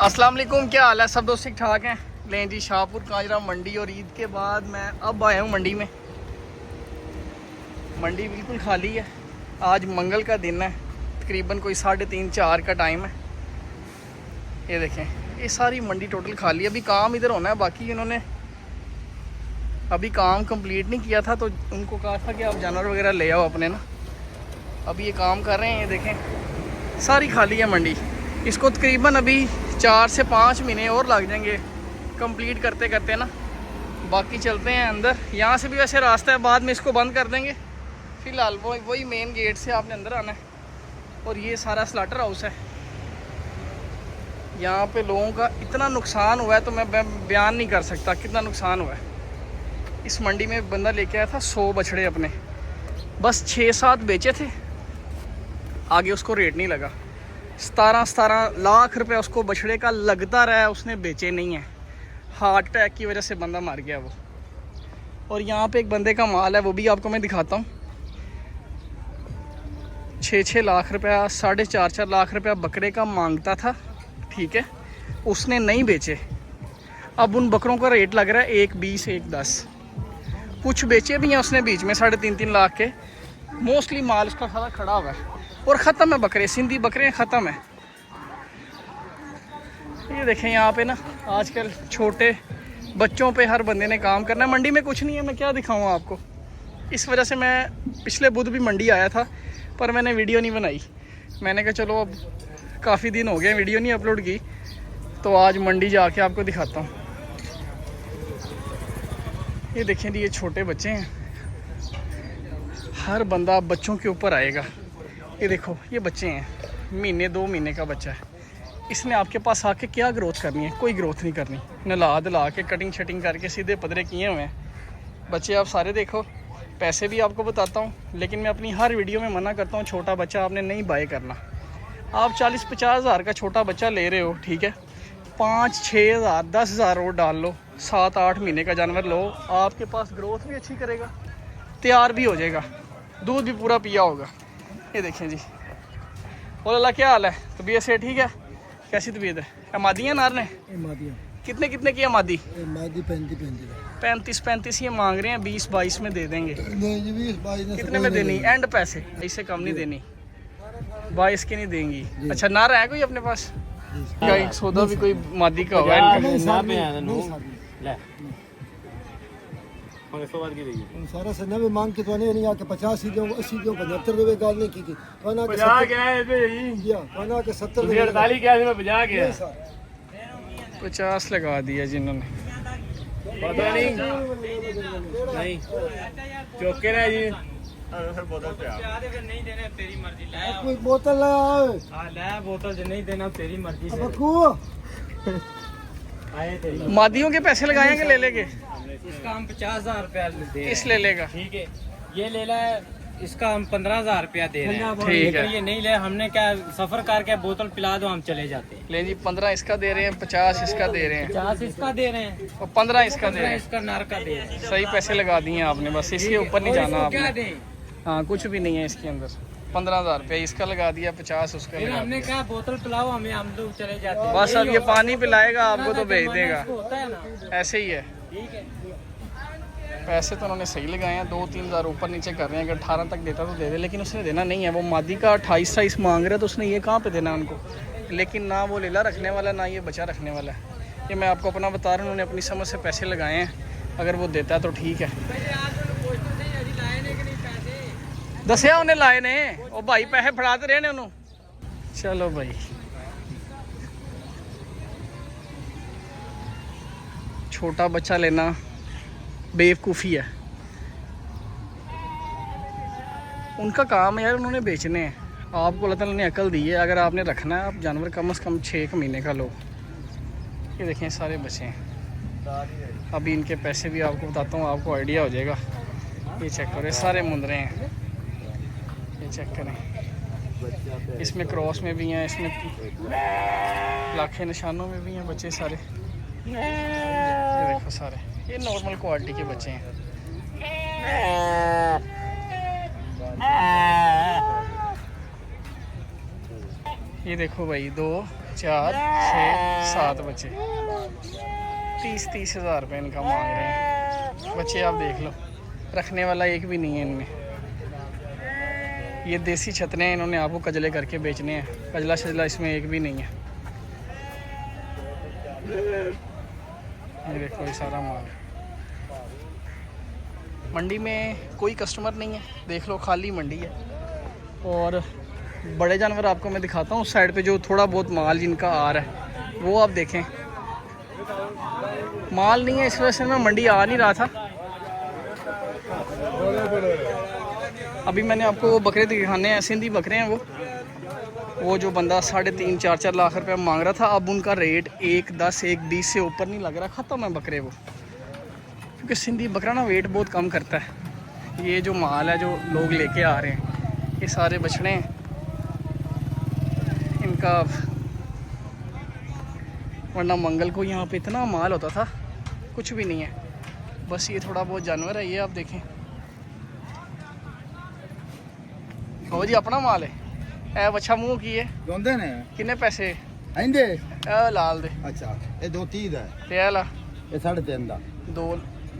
अस्सलाम वालेकुम, क्या हाल है? सब दोस्त ठीक ठाक हैं? लें जी, शाहपुर काजरा मंडी और ईद के बाद मैं अब आया हूँ मंडी में। मंडी बिल्कुल खाली है। आज मंगल का दिन है, तकरीबन कोई 3:30-4 का टाइम है। ये देखें, ये सारी मंडी टोटल खाली है। अभी काम इधर होना है, बाकी इन्होंने अभी काम कंप्लीट नहीं किया था, तो उनको कहा था कि आप जानवर वगैरह ले आओ अपने ना। अभी ये काम कर रहे हैं। ये देखें, सारी खाली है मंडी। इसको तकरीबन अभी 4 से 5 महीने और लग जाएंगे कंप्लीट करते करते ना। बाकी चलते हैं अंदर। यहाँ से भी वैसे रास्ता है, बाद में इसको बंद कर देंगे। फ़िलहाल वही मेन गेट से आपने अंदर आना है। और ये सारा स्लाटर हाउस है। यहाँ पे लोगों का इतना नुकसान हुआ है तो मैं बयान नहीं कर सकता कितना नुकसान हुआ है। इस मंडी में बंदा लेके आया था 100 बछड़े अपने, बस 6-7 बेचे थे, आगे उसको रेट नहीं लगा। 17 लाख रुपए उसको बछड़े का लगता रहा है, उसने बेचे नहीं है। हार्ट अटैक की वजह से बंदा मर गया वो। और यहाँ पे एक बंदे का माल है, वो भी आपको मैं दिखाता हूँ। 6-6 लाख रुपया, 4.5 लाख रुपया बकरे का मांगता था, ठीक है, उसने नहीं बेचे। अब उन बकरों का रेट लग रहा है 1.20, 1.10। कुछ बेचे भी हैं उसने बीच में 3.5-3 लाख के। मोस्टली माल उसका सारा खड़ा हुआ है और ख़त्म है बकरे, सिंधी बकरे ख़त्म है। ये देखें, यहाँ पे ना आजकल छोटे बच्चों पे हर बंदे ने काम करना है। मंडी में कुछ नहीं है, मैं क्या दिखाऊँ आपको। इस वजह से मैं पिछले बुध भी मंडी आया था, पर मैंने वीडियो नहीं बनाई। मैंने कहा चलो अब काफ़ी दिन हो गए वीडियो नहीं अपलोड की, तो आज मंडी जाके आपको दिखाता हूँ। ये देखें जी, ये छोटे बच्चे हैं। हर बंदा बच्चों के ऊपर आएगा। ये देखो, ये बच्चे हैं, 1-2 महीने का बच्चा है। इसने आपके पास आके क्या ग्रोथ करनी है? कोई ग्रोथ नहीं करनी। नला धला के कटिंग शटिंग करके सीधे पदरे किए हुए हैं बच्चे। आप सारे देखो, पैसे भी आपको बताता हूँ, लेकिन मैं अपनी हर वीडियो में मना करता हूँ छोटा बच्चा आपने नहीं बाय करना। आप 40-50 हज़ार का छोटा बच्चा ले रहे हो, ठीक है, 5-6 हज़ार 10 हज़ार और डाल लो, 7-8 महीने का जानवर लो, आपके पास ग्रोथ भी अच्छी करेगा, तैयार भी हो जाएगा, दूध भी पूरा पिया होगा। ये देखें जी। बोल अल्लाह, क्या हाल है? तबीयत से ठीक है? कैसी तबीयत है? अमादियाँ नार ने कितने की अमादी? 35 ये मांग रहे हैं, 20-22 में दे देंगे। कितने में देनी? एंड पैसे इससे कम नहीं देनी, 22 की नहीं देंगी। अच्छा, नार है कोई अपने पास? एक सौदा भी कोई मादी का होगा? सारा से नवे मांग के तो नहीं आके 50 ही दो, 80 दो, 75 रुपए गाल नहीं की थी। खाना के 50 क्या है पे यही? खाना के 70 48 क्या है? 50 क्या है? 50 लगा दिया जिन्होंने। पता नहीं चौके रहे जी। नहीं देना तेरी मर्जी, कोई बोतल लाया ला बोतल जो नहीं देना तेरी मर्जी से। आए थे मादियों के पैसे लगाएंगे ले लेके। इसका हम 50,000 रुपया दे। इस ले लेगा, ठीक है, ये ले ला, इसका हम 15,000 रुपया दे रहे हैं। ठीक है, ये नहीं ले, हमने क्या सफर करके बोतल पिला दो, हम चले जाते हैं। ले जी, 15 इसका दे रहे हैं, 50 इसका दे रहे हैं, 50 इसका दे रहे हैं और 15 इसका दे 15 रहे हैं। इसका नार का दे रहे हैं। सही पैसे लगा दिए आपने, बस इसके ऊपर नहीं जाना और इसको क्या आपने। दें? हाँ, कुछ भी नहीं है इसके अंदर। 15,000 रुपया इसका लगा दिया, 50 उसका फिर लगा हमने दिया। कहा बोतल पिलाओ हमें, हम लोग चले जाते हैं। बस अब ये पानी पिलाएगा आपको तो भेज देगा, इसको होता है ना। ऐसे ही है। ठीक है, पैसे तो उन्होंने सही लगाए हैं, 2-3 हज़ार ऊपर नीचे कर रहे हैं। अगर 18 तक देता तो दे दे, लेकिन उसने देना नहीं है। वो मादी का 28-28 मांग रहा है, तो उसने ये कहाँ पे देना है उनको? लेकिन ना वो लेला रखने वाला, ना ये बचा रखने वाला है। ये मैं आपको अपना बता रहा हूँ, उन्होंने अपनी समझ से पैसे लगाए हैं। अगर वो देता है तो ठीक है। दसिया उन्हें लाए ने, वो भाई पैसे फड़ाते रहे ने उन्होंने। चलो भाई, छोटा बच्चा लेना बेवकूफ़ी है। उनका काम है यार, उन्होंने बेचने हैं। आपको अल्लाह ताला ने अकल दी है, अगर आपने रखना है, आप जानवर कम से कम 6 महीने का लो। ये देखें, सारे बच्चे हैं। अभी इनके पैसे भी आपको बताता हूँ, आपको आइडिया हो जाएगा। ये चेक करें, सारे मुंदरे हैं, ये चेक करें। इसमें क्रॉस में भी हैं, इसमें लाखे निशानों में भी हैं बच्चे सारे। ये देखो सारे, ये नॉर्मल क्वालिटी के बच्चे हैं। ये देखो भाई, 2 4 6 7 बच्चे 30 हज़ार रुपये इनका मांग रहे हैं। बच्चे आप देख लो, रखने वाला एक भी नहीं है इनमें। ये देसी छतने हैं, इन्होंने आपको कजले करके बेचने हैं। कजला शजला इसमें एक भी नहीं है। ये देखो ये सारा माल। मंडी में कोई कस्टमर नहीं है, देख लो खाली मंडी है। और बड़े जानवर आपको मैं दिखाता हूँ उस साइड पे, जो थोड़ा बहुत माल जिनका आ रहा है वो आप देखें। माल नहीं है, इस वजह से मैं मंडी आ नहीं रहा था। अभी मैंने आपको वो बकरे दिखाने हैं, सिंधी बकरे हैं वो जो बंदा 3.5 4 लाख रुपए मांग रहा था, अब उनका रेट 1.10 1.20 से ऊपर नहीं लग रहा, ख़त्म है बकरे वो। क्योंकि सिंधी बकरा ना वेट बहुत कम करता है। ये जो माल है जो लोग लेके आ रहे हैं, ये सारे बछड़े हैं, इनका वरना मंगल को यहाँ पे इतना माल होता था, कुछ भी नहीं है, बस ये थोड़ा बहुत जानवर है। ये आप देखें, हो जी अपना माल है। ए बच्चा मुँह की है जोंदे ने किन्ने पैसे आंदे ए लाल दे। अच्छा ये 2.30 है, ते ए ला ये 3.5 दा।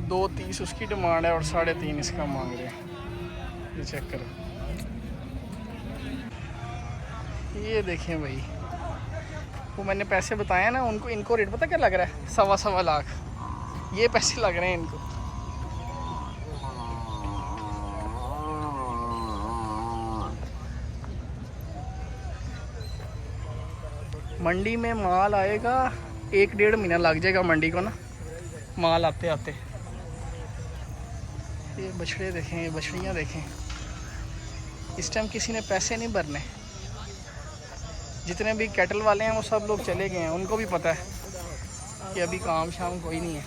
2.30 उसकी डिमांड है और 3.5 इसका मांग रहे हैं। ये चेक करो, ये देखें भाई, वो मैंने पैसे बताए ना उनको, इनको रेट पता क्या लग रहा है? 1.25 लाख ये पैसे लग रहे हैं इनको। मंडी में माल आएगा 1-1.5 महीना लग जाएगा मंडी को ना, माल आते आते। ये बछड़े देखें, ये बछड़ियाँ देखें। इस टाइम किसी ने पैसे नहीं भरने, जितने भी कैटल वाले हैं वो सब लोग चले गए हैं। उनको भी पता है कि अभी काम शाम कोई नहीं है।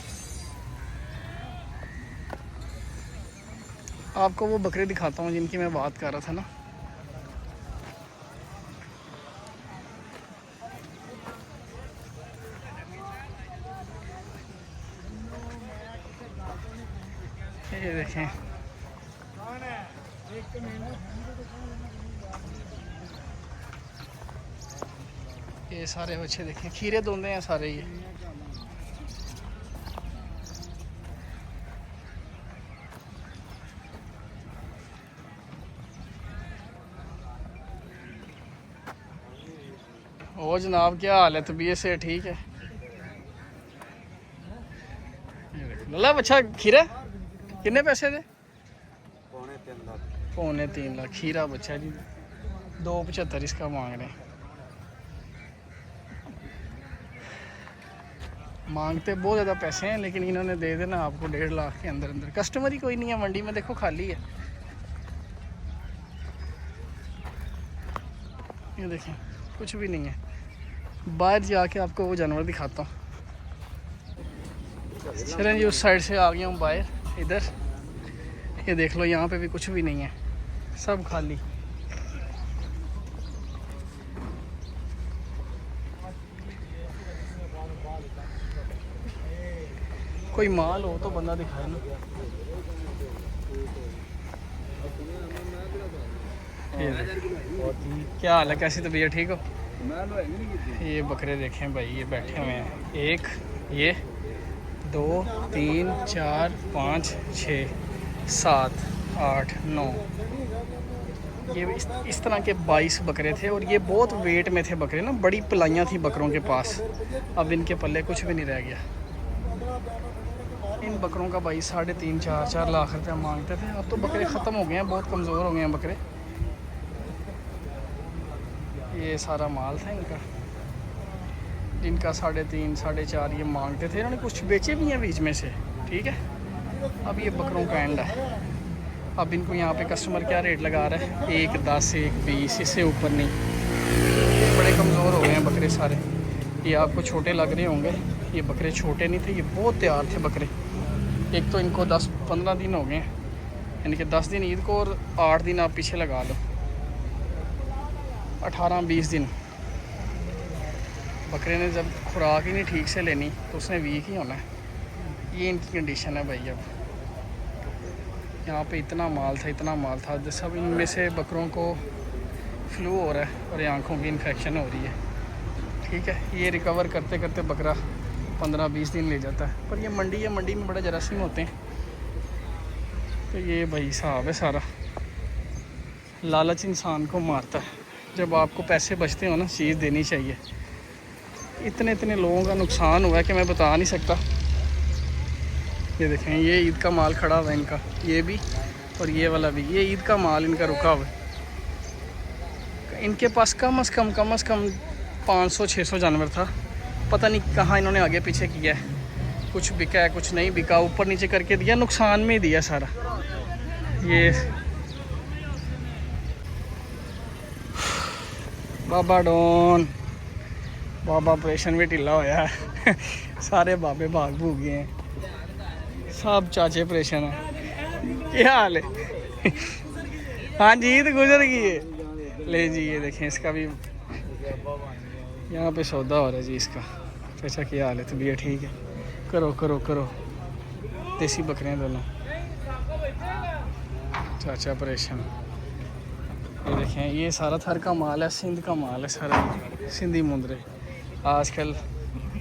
आपको वो बकरे दिखाता हूँ जिनकी मैं बात कर रहा था ना। ये देखें, ये सारे बच्चे देखें, खीरे धोंदे हैं सारे। ये ओ जनाब क्या हाल है? तबीयत से ठीक है? लला बच्चा खीरा किन्ने पैसे दे? 3.5 लाख खीरा बच्चा जी। 2.75 इसका मांग रहे हैं। मांगते बहुत ज़्यादा पैसे हैं, लेकिन इन्होंने दे देना आपको 1.5 लाख के अंदर अंदर। कस्टमर ही कोई नहीं है मंडी में, देखो खाली है। ये देखें कुछ भी नहीं है। बाहर जाके आपको वो जानवर दिखाता हूँ। चलें जी, उस साइड से आ गया हूँ बाहर इधर। ये देख लो, यहाँ पे भी कुछ भी नहीं है, सब खाली। कोई माल हो तो बंदा दिखाए ना। क्या हाल है? कैसी तबीयत? ठीक हो? ये बकरे देखें भाई, ये बैठे हुए हैं। 1 ये 2 3 4 5 6 7 8 9, ये इस तरह के 22 बकरे थे। और ये बहुत वेट में थे बकरे ना, बड़ी पलाइयाँ थी बकरों के पास। अब इनके पल्ले कुछ भी नहीं रह गया। इन बकरों का भाई 3.5 4 लाख रुपया मांगते थे। अब तो बकरे ख़त्म हो गए हैं, बहुत कमज़ोर हो गए हैं बकरे। ये सारा माल था इनका, जिनका 3.5 4.5 ये मांगते थे। इन्होंने कुछ बेचे भी हैं बीच में से, ठीक है। अब ये बकरों का एंड है। अब इनको यहाँ पे कस्टमर क्या रेट लगा रहा है? 1.10 1.20, इससे ऊपर नहीं। बड़े कमज़ोर हो गए हैं बकरे सारे। ये आपको छोटे लग रहे होंगे, ये बकरे छोटे नहीं थे, ये बहुत तैयार थे बकरे। एक तो इनको 10-15 दिन हो गए, यानी कि 10 दिन ईद को और 8 दिन आप पीछे लगा लो, 18-20 दिन। बकरे ने जब खुराक ही नहीं ठीक से लेनी तो उसने वीक ही होना है। ये इनकी कंडीशन है भाई। अब यहाँ पे इतना माल था, सब इनमें से बकरों को फ्लू हो रहा है और आँखों की इन्फेक्शन हो रही है। ठीक है। ये रिकवर करते करते बकरा 15-20 दिन ले जाता है। पर ये मंडी है, मंडी में बड़ा जरासीम होते हैं। तो ये भाई हिसाब है सारा। लालच इंसान को मारता है। जब आपको पैसे बचते हो ना, चीज़ देनी चाहिए। इतने इतने लोगों का नुकसान हुआ है कि मैं बता नहीं सकता। ये देखें, ये ईद का माल खड़ा हुआ है इनका, ये भी और ये वाला भी। ये ईद का माल इनका रुका हुआ है। इनके पास कम से कम 500-600 जानवर था। पता नहीं कहाँ इन्होंने आगे पीछे किया है। कुछ बिका है, कुछ नहीं बिका, ऊपर नीचे करके दिया, नुकसान में दिया सारा। ये बाबा डॉन, बाबा ऑपरेशन भी ढिला होया है। सारे बाबे भाग भूग गए हैं, सब चाचे ऑपरेशन है। क्या हाल है? हाँ जी, तो गुजर गई है। ले जी, ये देखें, इसका भी यहाँ पे सौदा हो रहा है जी इसका। चाचा क्या हाल है? तबीयत ठीक है? करो करो करो। देसी बकरियाँ दोनों। चाचा ऑपरेशन। ये देखें, ये सारा थर का माल है, सिंध का माल है सारा, सिंधी मुंदरे। आजकल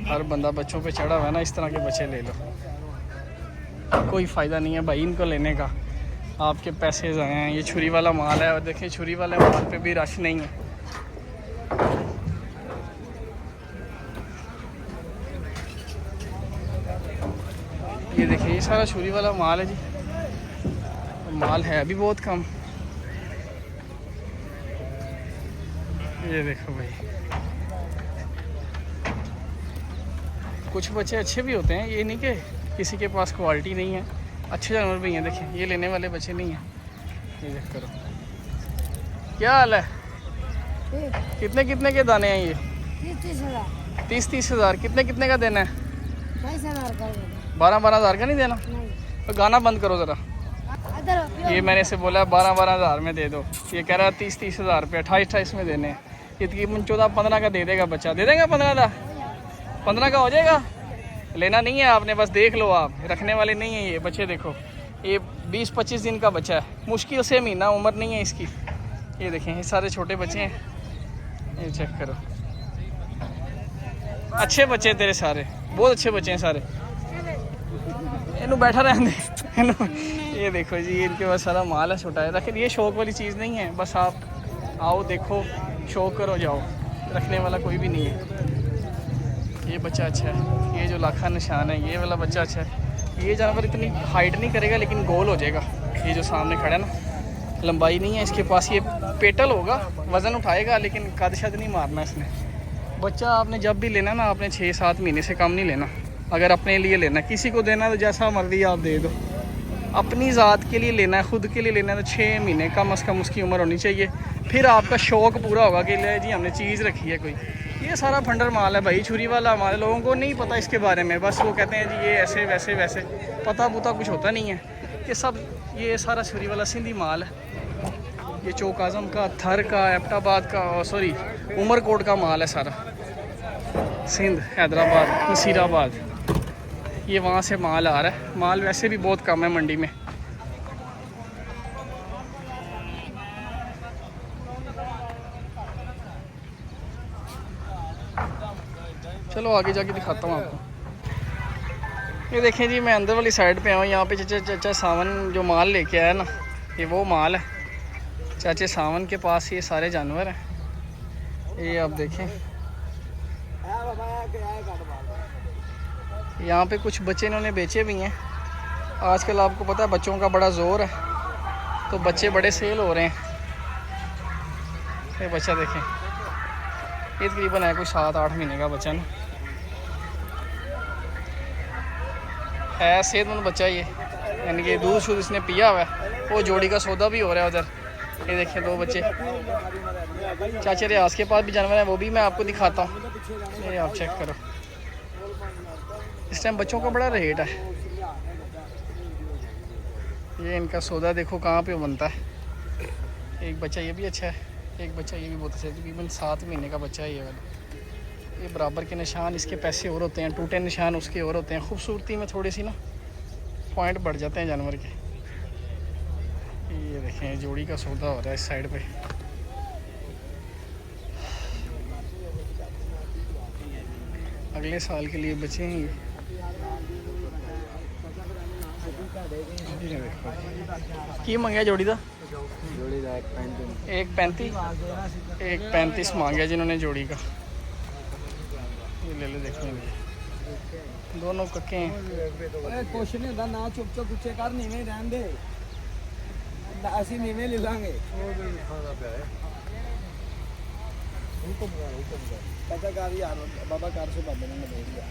हर बंदा बच्चों पे चढ़ा हुआ है ना, इस तरह के बच्चे ले लो, कोई फ़ायदा नहीं है भाई इनको लेने का। आपके पैसे ज़ाया हैं। ये छुरी वाला माल है, और देखें छुरी वाले माल पे भी रश नहीं है। ये देखिए, ये सारा छुरी वाला माल है जी। माल है अभी बहुत कम। ये देखो भाई, कुछ बच्चे अच्छे भी होते हैं, ये नहीं कि किसी के पास क्वालिटी नहीं है। अच्छे जानवर भी हैं। देखें, ये लेने वाले बच्चे नहीं हैं। ये देख करो। क्या हाल है? कितने कितने के दाने हैं ये? 30-30 हज़ार। कितने कितने का देना है? 12-12 हज़ार का नहीं देना? तो गाना बंद करो ज़रा। ये मैंने इसे बोला 12-12 हज़ार में दे दो। ये कह रहा है 30-30 हज़ार रुपये, 28-28 में देने हैं। ये तकरीबन 14-15 का दे देगा बच्चा। दे देंगे 15 का हो जाएगा। लेना नहीं है आपने, बस देख लो आप, रखने वाले नहीं है ये बच्चे। देखो, ये 20-25 दिन का बच्चा है, मुश्किल से महीना उम्र नहीं है इसकी। ये देखें, ये सारे छोटे बच्चे हैं। ये चेक करो, अच्छे बच्चे तेरे सारे, बहुत अच्छे बच्चे हैं सारे। इन्हों बैठा रहने दे। ये देखो जी, इनके पास सारा माल है छोटा है। लेकिन ये शौक वाली चीज़ नहीं है, बस आप आओ देखो, शौक करो जाओ, रखने वाला कोई भी नहीं है। ये बच्चा अच्छा है, ये जो लाखा निशान है, ये वाला बच्चा अच्छा है। ये जानवर इतनी हाइट नहीं करेगा लेकिन गोल हो जाएगा। ये जो सामने खड़ा है ना, लंबाई नहीं है इसके पास। ये पेटल होगा, वज़न उठाएगा, लेकिन कद शद नहीं मारना इसने। बच्चा आपने जब भी लेना ना, आपने 6-7 महीने से कम नहीं लेना। अगर अपने लिए लेना, किसी को देना तो जैसा मर्जी आप दे दो। अपनी ज़ात के लिए लेना है, ख़ुद के लिए लेना है, तो 6 महीने कम से कम उसकी उम्र होनी चाहिए। फिर आपका शौक़ पूरा होगा कि ले जी हमने चीज़ रखी है कोई। ये सारा फंडर माल है भाई, छुरी वाला। हमारे लोगों को नहीं पता इसके बारे में, बस वो कहते हैं जी ये ऐसे वैसे वैसे, पता पुता कुछ होता नहीं है। ये सब, ये सारा छुरी वाला सिंधी माल है। ये चौक आज़म का, थर का, एबटाबाद का, सॉरी उमरकोट का माल है सारा। सिंध, हैदराबाद, नसीराबाद, ये वहाँ से माल आ रहा है। माल वैसे भी बहुत कम है मंडी में। चलो आगे जाके दिखाता हूँ आपको। ये देखें जी, मैं अंदर वाली साइड पे हूँ। यहाँ पे चाचा सावन जो माल लेके आया ना, ये वो माल है। चाचे सावन के पास ये सारे जानवर हैं। ये आप देखें, यहाँ पे कुछ बच्चे इन्होंने बेचे भी हैं। आजकल आपको पता है बच्चों का बड़ा ज़ोर है, तो बच्चे बड़े सेल हो रहे हैं। ये बच्चा देखें, ये तकरीबन है कोई 7-8 महीने का बच्चा ना, है सेहतमंद बच्चा ये, यानी कि दूध शूध इसने पिया हुआ है। वो जोड़ी का सौदा भी हो रहा है उधर। ये देखें 2 बच्चे। चाचे रियाज के पास भी जानवर है, वो भी मैं आपको दिखाता हूँ। ये आप चेक करो, इस टाइम बच्चों का बड़ा रेट है। ये इनका सौदा देखो कहाँ पे बनता है। एक बच्चा ये भी अच्छा है, एक बच्चा ये भी बहुत अच्छा है। तकरीबन 7 महीने का बच्चा है ये वाला। ये बराबर के निशान इसके पैसे और होते हैं, टूटे निशान उसके और होते हैं। खूबसूरती में थोड़ी सी ना पॉइंट बढ़ जाते हैं जानवर के। ये देखें, जोड़ी का सौदा हो रहा है इस साइड पे। अगले साल के लिए बचे हैं ये। ये देखो की मंगया जोड़ी का जोड़ी का 1.35 मांगा जिन्होंने जोड़ी का। ये ले लो, देखो इनके दोनों कक्के हैं। कुछ नहीं होता ना, चुप चुप पीछे कर, नीवे रहन दे, असि नीवे ले लांगे। पता कर यार, बाबा कार से बाबा ने बोल दिया।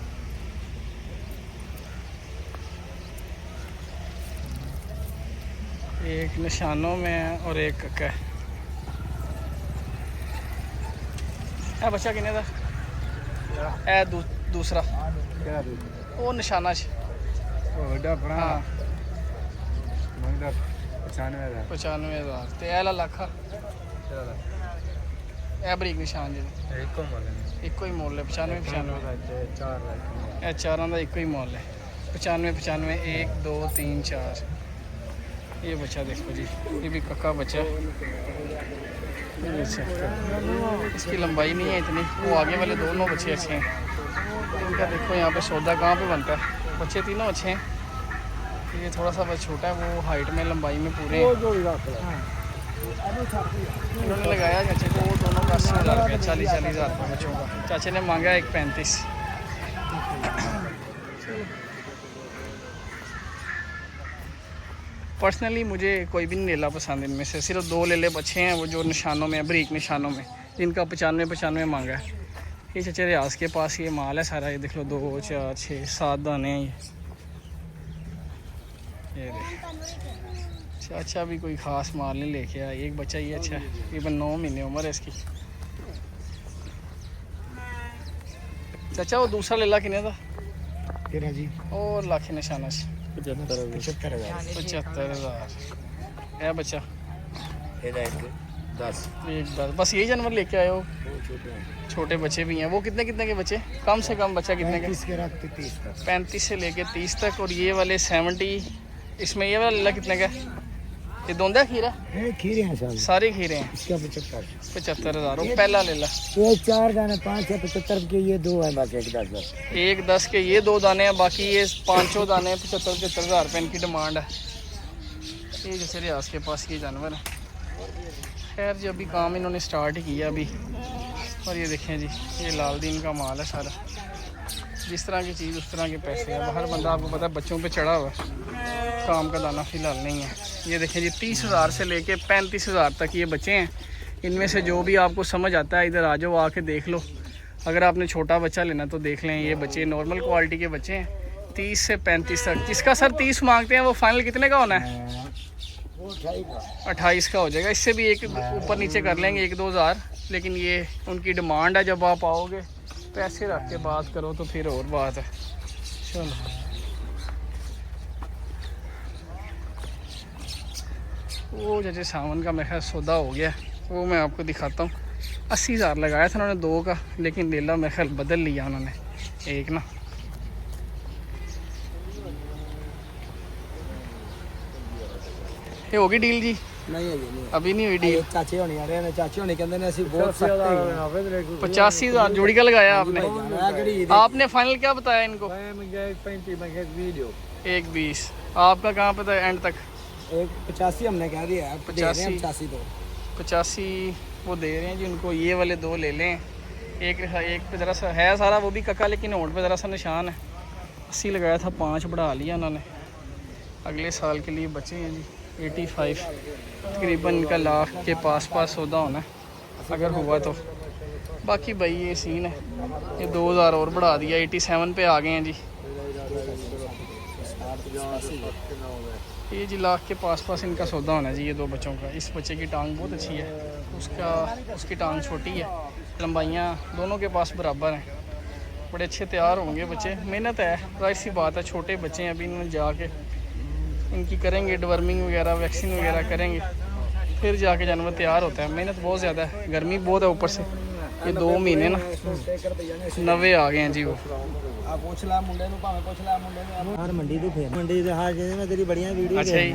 एक निशानों में है और एक कक्का है। बच्चा किन्ने दा है? दूसरा वो निशाना च। हाँ 95,000 ते एला लाख ए बरीक निशान जी एको ही मोल है 95 ए चारों का एको ही मोल है 95 1 2 3 4। ये बच्चा देखो जी, ये भी कक्का बच्चा है। इसकी लंबाई नहीं है इतनी, वो आगे वाले दोनों बच्चे अच्छे हैं। इनका देखो यहाँ पे सौदा कहाँ पे बनता है। बच्चे तीनों अच्छे हैं। ये थोड़ा सा बस छोटा है, वो हाइट में लंबाई में पूरे हैं। इन्होंने लगाया चाचे को वो दोनों का 80,000 रुपया, 40,000 रुपये बच्चों का। चाचे ने मांगा 1.35। पर्सनली मुझे कोई भी नहीं लेला पसंद इनमें से, सिर्फ 2 लेले बच्चे हैं वो जो निशानों में, बरीक निशानों में, जिनका 95 मांगा है। ये चचे रियाज के पास ये माल है सारा। ये देख लो 2 4 6 7 दाने हैं ये देख। चाचा भी कोई ख़ास माल नहीं लेके आया, एक बच्चा ही अच्छा है। तकरीबन 9 महीने उम्र है इसकी। चाचा वो दूसरा लेला किने था? जी और लाख निशाना 75,000। है बच्चा 10 बस यही जानवर लेके आए हो? छोटे बच्चे भी हैं। वो कितने कितने के बच्चे? कम से कम बच्चा कितने के? 35 से लेके 30 तक। और ये वाले 70। इसमें ये वाला लेला कितने का? ये दोंदा खीरा खीरे हैं सारे खीरे हैं। इसका 75,000। वो पहला लेला ये 4 दाने 5 है 75 के, ये 2 है बाकी 10 एक 10 के ये 2 दाने हैं, बाकी ये 5 दाने 75,000 रुपये इनकी डिमांड है। ये जैसे रियाज के पास ये जानवर है। खैर जी अभी काम इन्होंने स्टार्ट ही किया अभी। और ये देखें जी, ये लाल दीन का माल है सारा। जिस तरह की चीज़ उस तरह के पैसे हैं। हर बंदा आपको पता है बच्चों पे चढ़ा हुआ है, काम का दाना फ़िलहाल नहीं है। ये देखें जी 30,000 से लेके 35,000 तक ये बच्चे हैं। इनमें से जो भी आपको समझ आता है इधर आ जाओ, आके देख लो। अगर आपने छोटा बच्चा लेना तो देख लें। ये बच्चे नॉर्मल क्वालिटी के बच्चे हैं 30 से 35 तक। जिसका सर 30 मांगते हैं वो फाइनल कितने का होना है? 28 का हो जाएगा। इससे भी एक ऊपर नीचे कर लेंगे 1-2 हज़ार, लेकिन ये उनकी डिमांड है। जब आप आओगे पैसे रख के बात करो तो फिर और बात है। चलो वो जैसे सावन का मेरा सौदा हो गया, वो मैं आपको दिखाता हूँ। 80,000 लगाया था उन्होंने 2 का, लेकिन लेला मेरा ख्याल बदल लिया उन्होंने एक ना। ये होगी डील जी? नहीं है नहीं, अभी नहीं हुई डील। चाचे होने आ रहे हैं, चाचे होने कहते हैं ਅਸੀਂ बहुत सख्त हैं। 85,000 जोड़ी का लगाया आपने? आपने फाइनल क्या बताया इनको? 1.20। आपका कहाँ पे था एंड तक? 85 हमने कह दिया है, 85 तो 85 वो दे रहे हैं जी उनको। ये वाले 2 ले लें। एक पे ज़रा सा है सारा वो भी कक्का, लेकिन होंठ पे ज़रा सा निशान है। 80 लगाया था, 5 बढ़ा लिया उन्होंने। अगले साल के लिए बचे हैं जी 85। तकरीबन इनका लाख के पास सौदा होना है अगर हुआ तो। बाकी भाई ये सीन है। ये 2,000 और बढ़ा दिया, 87 पे आ गए हैं जी। ये जी लाख के पास इनका सौदा होना है जी। ये 2 बच्चों का। इस बच्चे की टांग बहुत अच्छी है, उसकी टांग छोटी है। लंबाइयाँ दोनों के पास बराबर हैं। बड़े अच्छे तैयार होंगे बच्चे। मेहनत है, जाहिर सी बात है। छोटे बच्चे हैं, अभी इन्होंने जाके इनकी करेंगे डिवर्मिंग वगैरह, वैक्सीन वगैरह करेंगे, फिर जाके जानवर तैयार होता है। मेहनत बहुत ज़्यादा है, गर्मी बहुत है ऊपर से। ये 2 महीने ना 90 आ गए हैं जी। वो पूछ ला मुंडे ਨੂੰ ਭਾਵੇਂ ਪੁੱਛ ਲਾ ਮੁੰਡੇ ਨੂੰ ਹਰ ਮੰਡੀ ਤੋਂ ਫੇਰ ਮੰਡੀ ਦੇ ਹਾਲ ਜਿਹਦੇ ਮੈਂ ਤੇਰੀ ਬੜੀਆਂ ਵੀਡੀਓ अच्छा जी।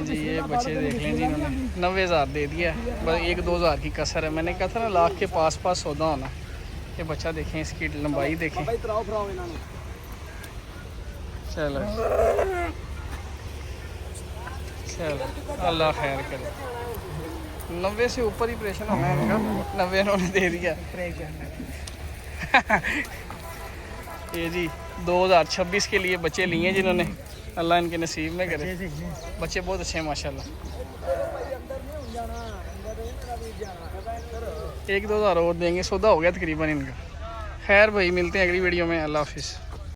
जी ये बच्चे देख लें जी, इन्होंने 90,000 दे दिया है। बस 1-2 हज़ार की कसर है। मैंने कहा था ना लाख के पास सौदा होना। ये बच्चा देखें, इसकी लंबाई देखें। भाई तराओ फराओ इन्होंने। चलो चलो, अल्लाह खैर करे। 90 से ऊपर ही ऑपरेशन होना है इनका, 90 इन्होंने दे दिया। ये जी 2026 के लिए बच्चे लिए हैं जिन्होंने, अल्लाह इनके नसीब में करे। बच्चे बहुत अच्छे हैं माशाल्लाह। 1-2 हज़ार और देंगे, सौदा हो गया तकरीबन इनका। खैर भाई, मिलते हैं अगली वीडियो में। अल्लाह हाफिज़।